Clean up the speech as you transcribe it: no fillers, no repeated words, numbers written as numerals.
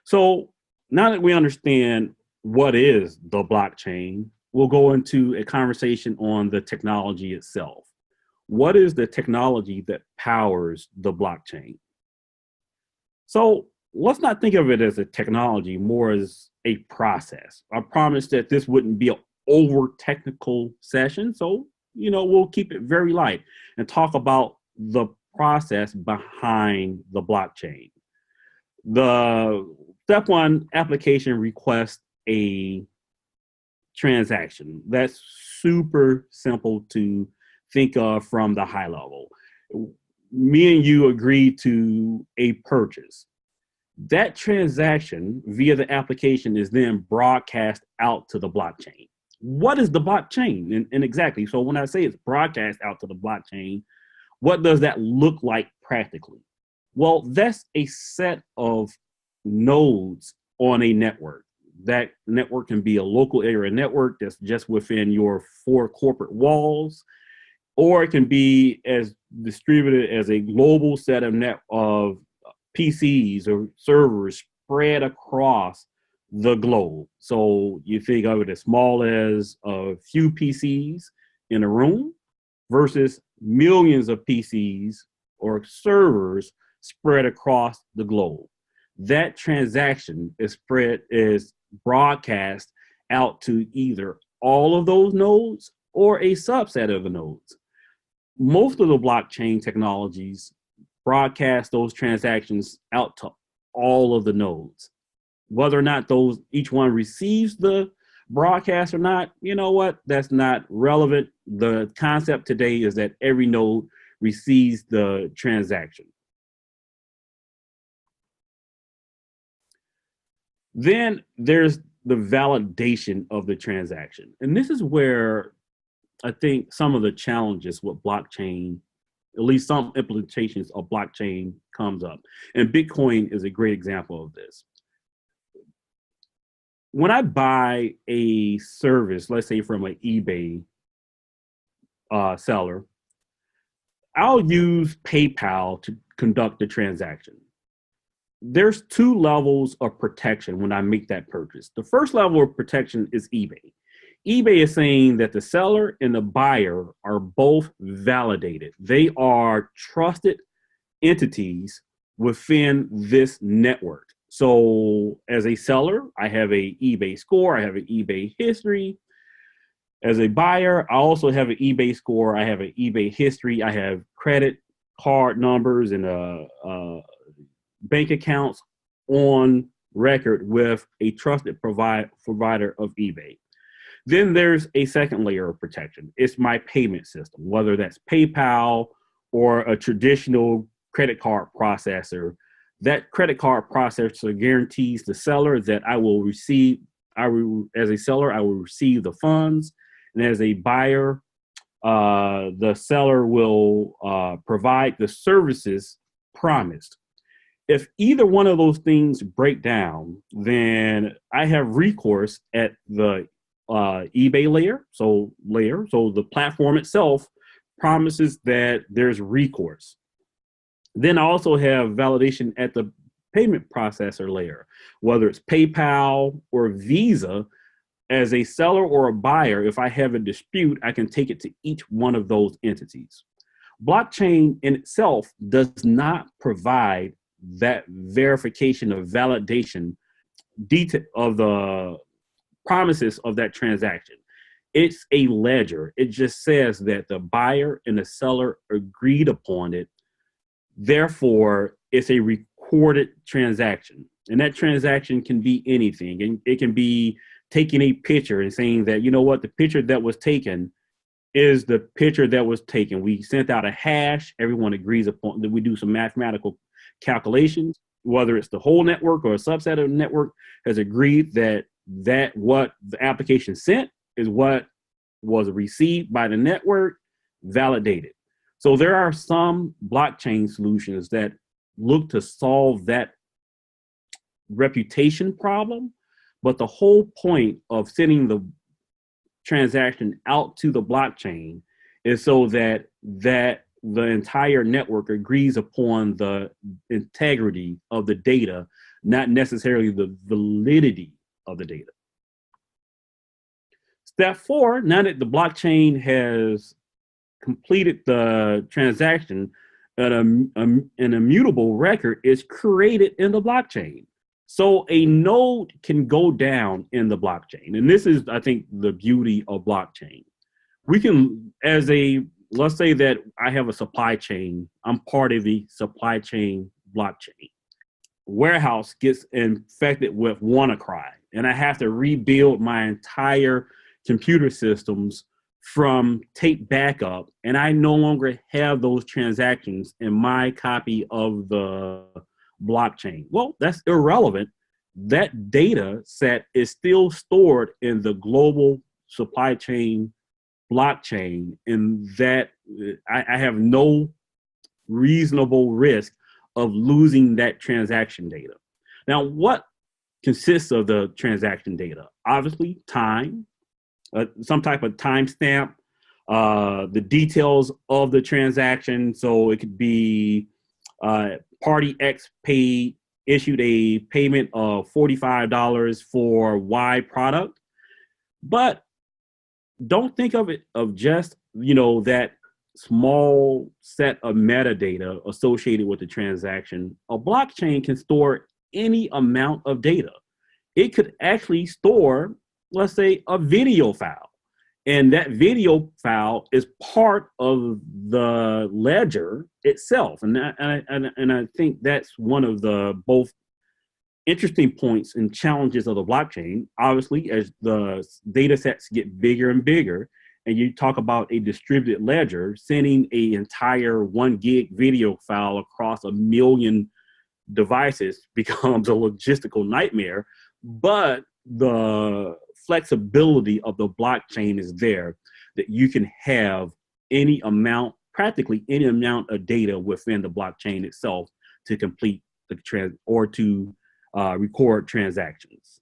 So now that we understand what is the blockchain, we'll go into a conversation on the technology itself. What is the technology that powers the blockchain? So let's not think of it as a technology, more as a process. I promise that this wouldn't be an over technical session. So, we'll keep it very light and talk about the process behind the blockchain. The step one application requests a transaction. That's super simple to think of from the high level. Me and you agree to a purchase. That transaction via the application is then broadcast out to the blockchain. What is the blockchain? And exactly, so when I say it's broadcast out to the blockchain, what does that look like practically? Well, that's a set of nodes on a network. That network can be a local area network that's just within your four corporate walls, or it can be as distributed as a global set of PCs or servers spread across the globe. So you think of it as small as a few PCs in a room versus millions of PCs or servers spread across the globe. That transaction is broadcast out to either all of those nodes or a subset of the nodes. Most of the blockchain technologies broadcast those transactions out to all of the nodes. Whether or not each one receives the broadcast or not, you know what? That's not relevant. The concept today is that every node receives the transaction. Then there's the validation of the transaction. And this is where I think some of the challenges with blockchain, at least some implementations of blockchain, comes up. And Bitcoin is a great example of this. When I buy a service, let's say from an eBay seller, I'll use PayPal to conduct the transaction. There's two levels of protection when I make that purchase. The first level of protection is eBay. eBay is saying that the seller and the buyer are both validated. They are trusted entities within this network. So as a seller, I have a eBay score, I have an eBay history. As a buyer, I also have an eBay score, I have an eBay history, I have credit card numbers and bank accounts on record with a trusted provider of eBay. Then there's a second layer of protection. It's my payment system, whether that's PayPal or a traditional credit card processor. That credit card processor guarantees the seller that as a seller, I will receive the funds. And as a buyer, the seller will provide the services promised. If either one of those things break down, then I have recourse at the eBay layer. So the platform itself promises that there's recourse. Then I also have validation at the payment processor layer, whether it's PayPal or Visa. As a seller or a buyer, if I have a dispute, I can take it to each one of those entities. Blockchain in itself does not provide that verification of validation detail of the promises of that transaction. It's a ledger. It just says that the buyer and the seller agreed upon it. Therefore, it's a recorded transaction. And that transaction can be anything. And it can be taking a picture and saying that, you know what, the picture that was taken is the picture that was taken. We sent out a hash. Everyone agrees upon that. We do some mathematical calculations, whether it's the whole network or a subset of the network has agreed that what the application sent is what was received by the network, validated. So there are some blockchain solutions that look to solve that reputation problem, but the whole point of sending the transaction out to the blockchain is so that the entire network agrees upon the integrity of the data not necessarily the validity of the data. Step 4, now that the blockchain has completed the transaction, an immutable record is created in the blockchain. So a node can go down in the blockchain. And this is, I think, the beauty of blockchain. We can, let's say that I have a supply chain. I'm part of the supply chain blockchain. Warehouse gets infected with WannaCry, and I have to rebuild my entire computer systems from tape backup, and I no longer have those transactions in my copy of the blockchain. Well, that's irrelevant. That data set is still stored in the global supply chain blockchain, and that I have no reasonable risk of losing that transaction data. Now, what consists of the transaction data? Obviously, time, some type of timestamp, the details of the transaction. So it could be party X issued a payment of $45 for Y product, but don't think of it of just, that small set of metadata associated with the transaction. A blockchain can store any amount of data. It could actually store, let's say, a video file. And that video file is part of the ledger itself. And I think that's one of the both interesting points and challenges of the blockchain. Obviously, as the data sets get bigger and bigger, and you talk about a distributed ledger, sending an entire 1 gig video file across 1 million devices becomes a logistical nightmare. But the flexibility of the blockchain is there, that you can have any amount, practically any amount of data within the blockchain itself to complete the record transactions.